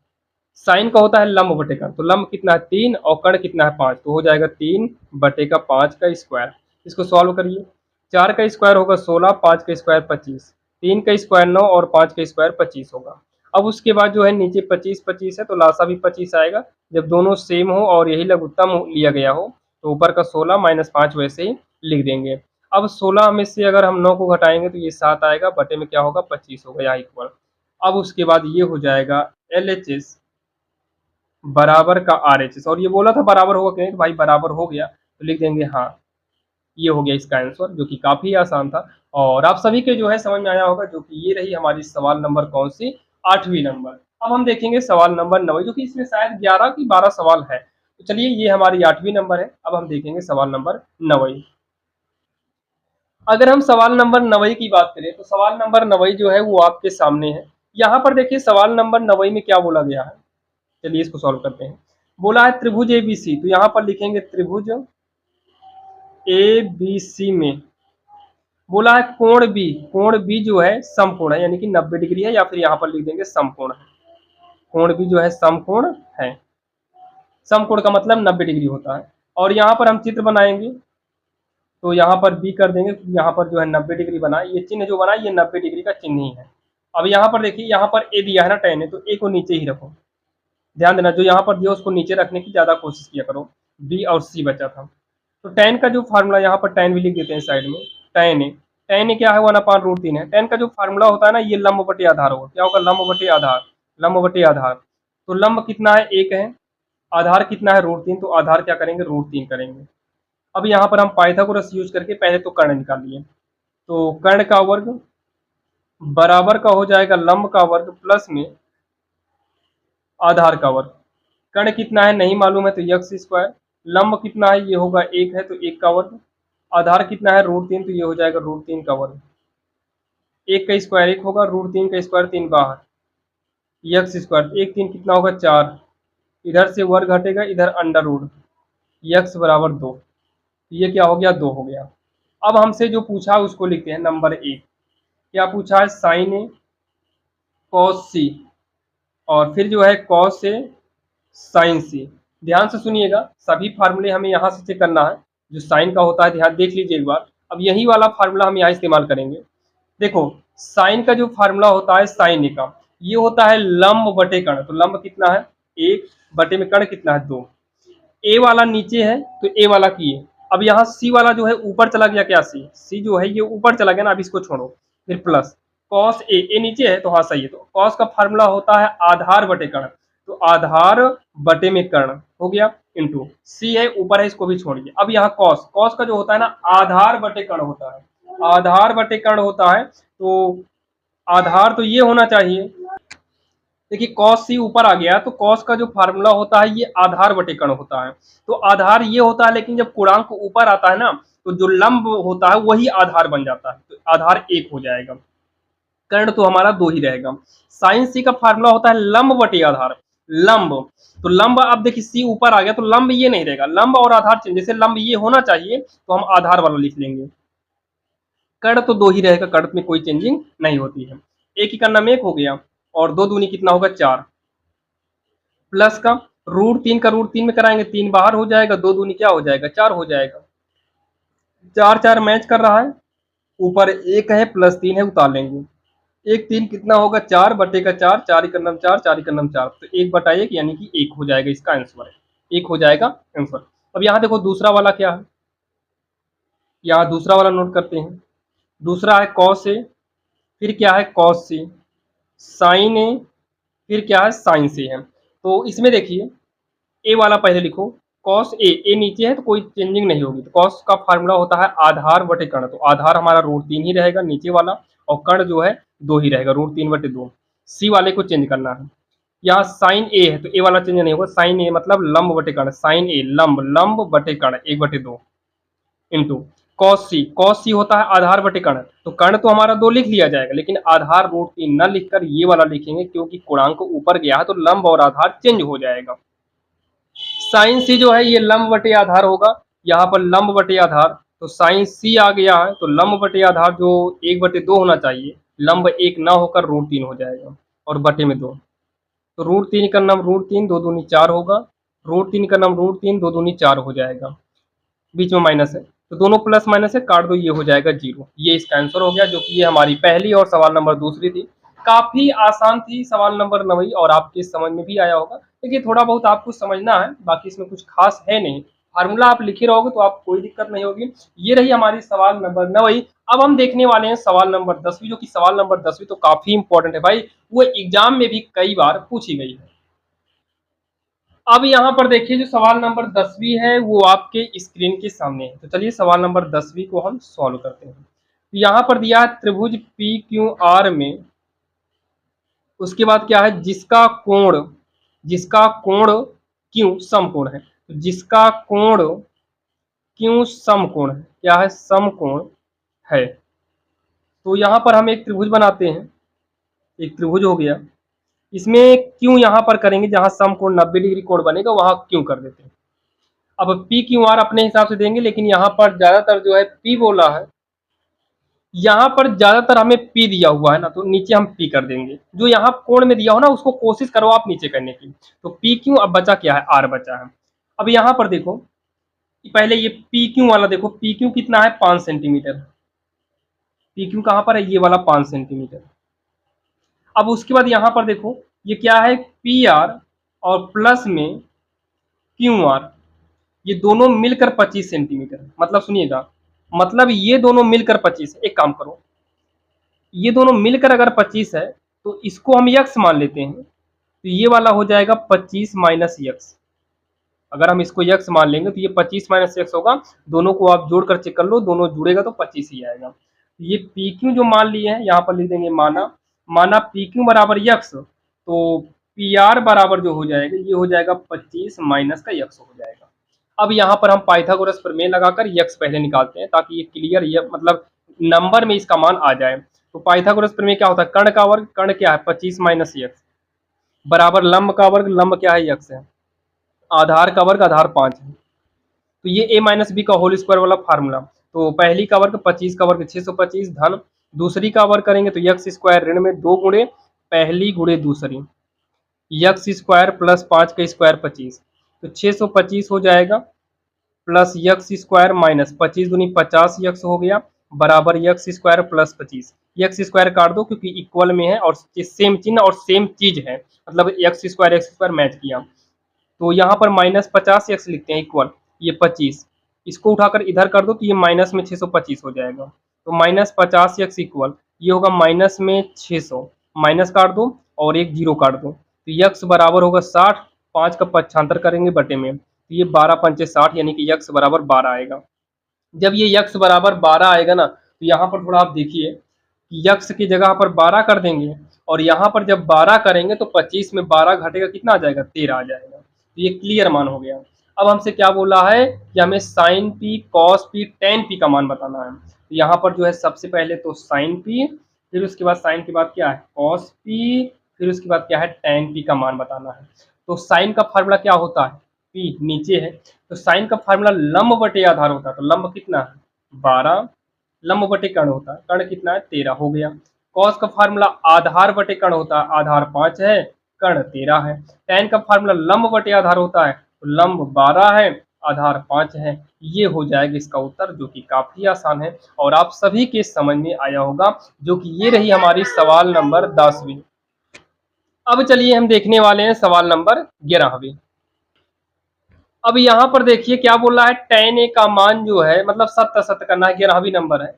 साइन का होता है लंब बटे कर्ण, तो लंब कितना है 3 और कर्ण कितना है 5, तो हो जाएगा 3/5 का स्क्वायर। इसको सॉल्व करिए, 4 का स्क्वायर होगा 16, 5 का स्क्वायर 25, 3 का स्क्वायर 9 और 5 का स्क्वायर 25 होगा। अब उसके बाद जो है नीचे 25 25 है तो लासा भी 25 आएगा। जब दोनों सेम हो और यही लघुत्तम लिया गया हो तो ऊपर का 16 माइनस 5 वैसे ही लिख देंगे। अब 16 में से अगर हम 9 को घटाएंगे तो ये 7 आएगा, बटे में क्या होगा 25 होगा यहाँ इक्वल। अब उसके बाद ये हो जाएगा LHS बराबर का RHS। और ये बोला था बराबर होगा कि नहीं, तो भाई बराबर हो गया तो लिख देंगे हाँ। ये हो गया इसका आंसर, जो कि काफी आसान था और आप सभी के जो है समझ में आया होगा। जो कि ये रही हमारी सवाल नंबर कौन सी 8वीं नंबर। अब हम देखेंगे सवाल नंबर 9, जो कि इसमें शायद 11 की 12 सवाल है। तो चलिए ये हमारी 8वीं नंबर है। अब हम देखेंगे सवाल नंबर 9। अगर हम सवाल नंबर 9 की बात करें तो सवाल नंबर 9 जो है वो आपके सामने है। यहाँ पर देखिए सवाल नंबर 9 में क्या बोला गया है, चलिए इसको सॉल्व करते हैं। बोला है त्रिभुज ABC, तो यहाँ पर लिखेंगे त्रिभुज ABC में बोला है कोण B, कोण B जो है समकोण है यानी कि 90 डिग्री है, या फिर यहाँ पर लिख देंगे समकोण है। कोण B जो है समकोण है, समकोण का मतलब 90 डिग्री होता है। और यहाँ पर हम चित्र बनाएंगे तो यहाँ पर B कर देंगे, यहाँ पर जो है 90 डिग्री बना, ये चिन्ह जो बना ये 90 डिग्री का चिन्ह ही है। अब यहाँ पर देखिए यहाँ पर A दिया है ना tan है, तो A को नीचे ही रखो। ध्यान देना जो यहाँ पर दिया उसको नीचे रखने की ज्यादा कोशिश किया करो। B और C बचा था। तो tan का जो फार्मूला, यहाँ पर tan भी लिख देते हैं साइड में, tan A क्या है 1/√3 है। tan का जो फार्मूला होता है ना ये लंब बटे आधार होगा, क्या होगा लंब बटे आधार, लंब बटे आधार। तो लंब कितना है 1 है, आधार कितना है √3, तो आधार क्या करेंगे √3 करेंगे। अब यहाँ पर हम पाइथागोरस यूज करके पहले तो कर्ण निकाल लिए। तो कर्ण का वर्ग बराबर का हो जाएगा लंब का वर्ग प्लस में आधार का वर्ग। कर्ण कितना है नहीं मालूम है तो x², लंब कितना है ये होगा 1 है तो 1 का वर्ग, आधार कितना है √3 तो ये हो जाएगा √3 का वर्ग। 1 का स्क्वायर 1 होगा, √3 का स्क्वायर 3 बाहर, x², 1 3 कितना होगा 4, इधर से वर्ग हटेगा इधर अंडर रूट, x बराबर 2, ये क्या हो गया 2 हो गया। अब हमसे जो पूछा उसको लिखते हैं नंबर 1। क्या पूछा है साइन ए कॉस सी, और फिर जो है कॉस ए साइन सी। ध्यान से सुनिएगा, सभी फार्मूले हमें यहाँ से चेक करना है। जो साइन का होता है ध्यान देख लीजिए एक बार। अब यही वाला फार्मूला हम यहाँ इस्तेमाल करेंगे। देखो, साइन का जो फार्मूला होता है साइन ए का, ये होता है लंब बटे कर्ण। तो लंब कितना है 1 बटे में कर्ण कितना है 2। ए वाला नीचे है तो ए वाला किए। अब यहाँ सी वाला जो है ऊपर चला गया, क्या सी सी जो है ये ऊपर चला गया ना, अब इसको छोड़ो। फिर प्लस कॉस ए नीचे है तो हाँ सही है। तो कॉस का फार्मूला होता है आधार बटे कर्ण। तो आधार बटे में कर्ण हो गया, इंटू सी है ऊपर है, इसको भी छोड़िए। अब यहाँ कॉस कॉस का जो होता है ना आधार बटे कर्ण होता है, आधार बटे कर्ण होता है। तो आधार तो ये होना चाहिए। देखिए कॉस सी ऊपर आ गया तो कॉस का जो फार्मूला होता है ये आधार बटे कर्ण होता है। तो आधार ये होता है, लेकिन जब पूर्णांक ऊपर आता है ना तो जो लंब होता है वही आधार बन जाता है। तो आधार 1 हो जाएगा, कर्ण तो हमारा 2 ही रहेगा। साइन सी का फार्मूला होता है लंब बटे आधार। लंब तो लंब, अब देखिए सी ऊपर आ गया तो लंब ये नहीं रहेगा, लंब और आधार चेंज। जैसे लंब ये होना चाहिए तो हम आधार वाला लिख लेंगे। कर्ण तो 2 ही रहेगा, कर्ण में कोई चेंजिंग नहीं होती है। एक ही का नाम 1 हो गया और 2 दूनी कितना होगा 4। प्लस का √3 का √3 में कराएंगे 3 बाहर हो जाएगा, 2 दूनी क्या हो जाएगा 4 हो जाएगा। 4 4 मैच कर रहा है, ऊपर 1 है प्लस 3 है उतार लेंगे। 1 3 कितना होगा 4 बटे का 4, 4 ही करनम 4, 4 ही करनम 4। तो 1 बटा 1 यानी कि 1 हो जाएगा, इसका आंसर 1 हो जाएगा आंसर। अब यहाँ देखो दूसरा वाला क्या है, यहाँ दूसरा वाला नोट करते हैं। दूसरा है कॉस ए, फिर क्या है कॉस सी, साइन ए, फिर क्या है साइन सी है। तो इसमें देखिए ए वाला पहले लिखो, कॉस ए नीचे है तो कोई चेंजिंग नहीं होगी। तो कॉस का फार्मूला होता है आधार बटे कर्ण। तो आधार हमारा √3 ही रहेगा नीचे वाला, और कर्ण जो है 2 ही रहेगा, √3 बटे 2। सी वाले को चेंज करना है। यहाँ साइन ए है तो ए वाला चेंज नहीं होगा, साइन ए मतलब लंब बटे कर्ण, साइन ए लंब, लंब बटे कर्ण 1 बटे 2 इंटू कॉस सी होता है आधार बटे कर्ण। तो कर्ण तो हमारा 2 लिख लिया जाएगा, लेकिन आधार √3 न लिखकर ये वाला लिखेंगे, क्योंकि गुणांक ऊपर गया है तो लंब और आधार चेंज हो जाएगा। साइन सी जो है ये लंब बटे आधार होगा, यहाँ पर लंब बटे आधार। तो साइन सी आ गया है तो लंब बटे आधार जो 1 बटे 2 होना चाहिए, लंब 1 ना होकर √3 हो जाएगा और बटे में 2। तो √3 का नाम √3, 2 दूनी 4 होगा, √3 का नाम √3, 2 दूनी 4 हो जाएगा, बीच में माइनस है तो दोनों प्लस माइनस है काट दो, ये हो जाएगा 0। ये इसका आंसर हो गया, जो कि ये हमारी पहली और सवाल नंबर दूसरी थी। काफी आसान थी सवाल नंबर 9 और आपके समझ में भी आया होगा। देखिए थोड़ा बहुत आपको समझना है, बाकी इसमें कुछ खास है नहीं। फार्मूला आप लिखे रहोगे तो आपको कोई दिक्कत नहीं होगी। ये रही हमारी सवाल नंबर 9। अब हम देखने वाले हैं सवाल नंबर 10वीं, जो कि सवाल नंबर 10वीं तो काफी इंपॉर्टेंट है भाई, वो एग्जाम में भी कई बार पूछी गई है। अब यहाँ पर देखिए जो सवाल नंबर 10वीं है वो आपके स्क्रीन के सामने है। तो चलिए सवाल नंबर 10वीं को हम सॉल्व करते हैं। तो यहाँ पर दिया है त्रिभुज पी क्यू आर में, उसके बाद क्या है जिसका कोण क्यू समकोण है। तो जिसका कोण क्यू समकोण है, क्या है समकोण है। तो यहाँ पर हम एक त्रिभुज बनाते हैं, एक त्रिभुज हो गया। इसमें क्यू यहाँ पर करेंगे, जहां समकोण 90 डिग्री कोण बनेगा वहां क्यू कर देते हैं। अब पी क्यू आर अपने हिसाब से देंगे, लेकिन यहाँ पर ज्यादातर जो है पी बोला है, यहाँ पर ज्यादातर हमें पी दिया हुआ है ना, तो नीचे हम पी कर देंगे। जो यहाँ कोण में दिया हो ना उसको कोशिश करो आप नीचे करने की। तो पी क्यू, अब बचा क्या है आर बचा है। अब यहाँ पर देखो पहले ये पी क्यू वाला देखो, पी क्यू कितना है 5 सेंटीमीटर। पी क्यू कहाँ पर है, ये वाला 5 सेंटीमीटर। अब उसके बाद यहाँ पर देखो ये क्या है पी आर और प्लस में क्यू आर, ये दोनों मिलकर 25 सेंटीमीटर। मतलब सुनिएगा, मतलब ये दोनों मिलकर 25 है। एक काम करो, ये दोनों मिलकर अगर 25 है तो इसको हम यक्स मान लेते हैं। तो ये वाला हो जाएगा 25 माइनस यक्स। अगर हम इसको यक्स मान लेंगे तो ये 25 माइनस यक्स होगा। दोनों को आप जोड़कर चेक कर लो, दोनों जुड़ेगा तो 25 ही आएगा। ये पी क्यू जो मान लिए हैं यहाँ पर लिख देंगे माना पी क्यू बराबर यक्स, तो पी आर बराबर जो हो जाएगा ये हो जाएगा 25 माइनस का यक्स हो जाएगा। अब यहाँ पर हम पाइथागोरस प्रमेय लगाकर यक्स पहले निकालते हैं, ताकि ये क्लियर ये मतलब नंबर में इसका मान आ जाए। तो पाइथागोरस प्रमेय क्या होता है, कर्ण का वर्ग, कर्ण क्या है 25 माइनस यक्स, बराबर लंब का वर्ग, लंब क्या है यक्स है, आधार का वर्ग, आधार 5 है। तो ये a माइनस बी का होल स्क्वायर वाला फार्मूला। तो पहली का वर्ग 25 का वर्ग 625 धन, दूसरी का वर्ग करेंगे तो यक्स स्क्वायर ऋण में 2 गुणे पहली गुणे दूसरी, यक्स स्क्वायर प्लस 5 का स्क्वायर 25। तो 625 हो जाएगा प्लस यक्स स्क्वायर माइनस 25 दूनी 50 यक्स हो गया बराबर x square plus 25। X square काट दो क्योंकि इक्वल में है और सेम चिन्ह और सेम चीज है, मतलब एक्स स्क्वायर मैच किया। तो यहाँ पर -50 एक्स लिखते हैं इक्वल ये 25, इसको उठाकर इधर कर दो तो ये माइनस में 625 हो जाएगा। तो -50 एक्स इक्वल ये होगा माइनस में 600, माइनस काट दो और एक जीरो काट दो तो यक्स बराबर होगा 60, 5 का पक्षांतर करेंगे बटे में तो ये 12 पंचे 60 यानी कि यक्स बराबर 12 आएगा। जब ये यक्स बराबर 12 आएगा ना तो यहाँ पर थोड़ा आप देखिए कि यक्स की जगह पर 12 कर देंगे और यहाँ पर जब 12 करेंगे तो 25 में 12 घटेगा कितना आ जाएगा 13 आ जाएगा। तो ये क्लियर मान हो गया। अब हमसे क्या बोला है कि हमें sine P cos P tan P का मान बताना है। तो यहाँ पर जो है सबसे पहले तो साइन पी, फिर उसके बाद साइन के बाद क्या है कॉस पी, फिर उसके बाद क्या है टेन पी का मान बताना है। तो साइन का फार्मूला क्या होता है पी नीचे है, तो साइन का फार्मूला लंब बटे आधार होता है। तो लंब कितना है 12, लंब बटे कर्ण होता है, कर्ण कितना है 13 हो गया। कॉस का फार्मूला आधार बटे कर्ण होता है, आधार 5 है कर्ण 13 है। टेन का फार्मूला लंब बटे आधार होता है, तो लंब 12 है आधार 5 है। ये हो जाएगा इसका उत्तर जो कि काफी आसान है और आप सभी के समझ में आया होगा, जो कि ये रही हमारी सवाल नंबर 10वीं। अब चलिए हम देखने वाले हैं सवाल नंबर 11वीं। अब यहाँ पर देखिए क्या बोल रहा है tan a का मान जो है मतलब सत्य सत्य करना है, 11वीं नंबर है।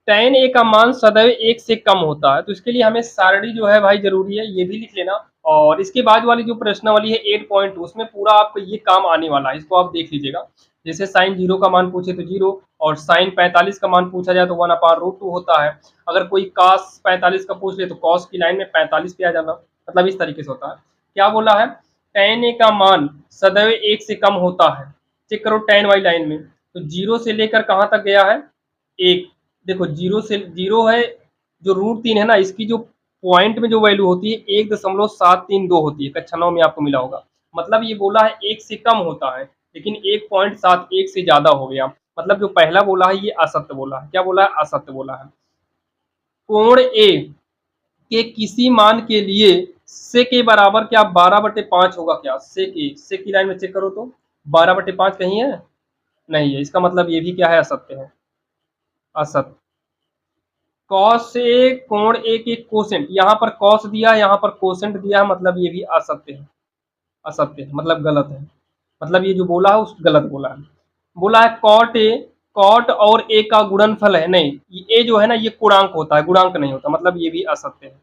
tan a का मान सदैव 1 से कम होता है, तो इसके लिए हमें सारणी जो है भाई जरूरी है, ये भी लिख लेना। और इसके बाद वाली जो प्रश्नावली है 8.2 उसमें पूरा आपको ये काम आने वाला है, इसको आप देख लीजिएगा। जैसे साइन 0 का मान पूछे तो 0 और साइन 45 का मान पूछा जाए तो 1/√2 होता है। अगर कोई cos 45 का पूछ ले तो cos की लाइन में 45 पे आ जाना, मतलब इस तरीके से होता है। क्या बोला है tan a का मान सदैव 1 से कम होता है। चेक करो tan वाली लाइन में, तो 0 से लेकर कहाँ तक गया है 1। देखो 0 से 0 है, जो √3 है ना इसकी जो पॉइंट में जो वैल्यू होती है 1.732 होती है, कक्षा 9 में आपको मिला होगा। मतलब ये बोला है 1 से कम होता है, लेकिन 1.71 से ज्यादा हो गया। मतलब जो पहला बोला है ये असत्य बोला है। क्या बोला है असत्य बोला है। कोण ए के किसी मान के लिए से के बराबर क्या 12/5 होगा क्या, से की लाइन में चेक करो तो 12/5 कहीं है नहीं है, इसका मतलब ये भी क्या है असत्य है, असत्य। कॉस ए कोण ए के कोसेंट, यहाँ पर कॉस दिया यहाँ पर कोसेंट दिया है, मतलब ये भी असत्य है, असत्य है मतलब गलत है। मतलब ये जो बोला है उस गलत बोला है। बोला है कॉट ए, कॉट और ए का गुणनफल है, नहीं ए जो है ना ये पूर्णांक होता है गुणांक नहीं होता, मतलब ये भी असत्य है।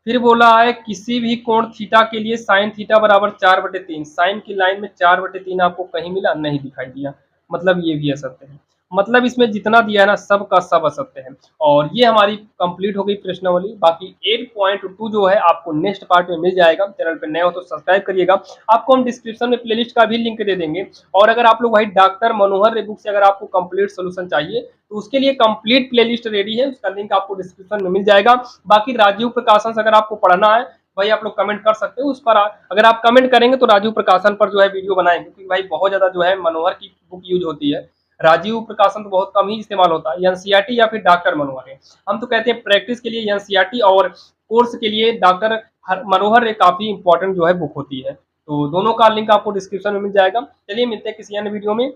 फिर बोला है किसी भी कोण थीटा के लिए साइन थीटा बराबर 4/3, साइन की लाइन में 4/3 आपको कहीं मिला नहीं दिखाई दिया, मतलब ये भी असत्य है। मतलब इसमें जितना दिया है ना सब का सब असत्य है। और ये हमारी कंप्लीट हो गई प्रश्नावली। बाकी 8.2 जो है आपको नेक्स्ट पार्ट में मिल जाएगा। चैनल पर नए हो तो सब्सक्राइब करिएगा, आपको हम डिस्क्रिप्शन में प्लेलिस्ट का भी लिंक दे देंगे। और अगर आप लोग भाई डॉक्टर मनोहर रे बुक से अगर आपको कंप्लीट सोल्यूशन चाहिए तो उसके लिए कंप्लीट प्लेलिस्ट रेडी है, उसका लिंक आपको डिस्क्रिप्शन में मिल जाएगा। बाकी राजीव प्रकाशन से अगर आपको पढ़ना है भाई आप लोग कमेंट कर सकते हो, उस पर अगर आप कमेंट करेंगे तो राजीव प्रकाशन पर जो है वीडियो बनाएंगे, क्योंकि भाई बहुत ज्यादा जो है मनोहर की बुक यूज होती है, राजीव प्रकाशन तो बहुत कम ही इस्तेमाल होता है। एनसीईआरटी या फिर डॉक्टर मनोहर है, हम तो कहते हैं प्रैक्टिस के लिए एनसीईआरटी और कोर्स के लिए डॉक्टर मनोहर एक काफी इंपॉर्टेंट जो है बुक होती है। तो दोनों का लिंक आपको डिस्क्रिप्शन में मिल जाएगा। चलिए मिलते हैं किसी अन्य वीडियो में।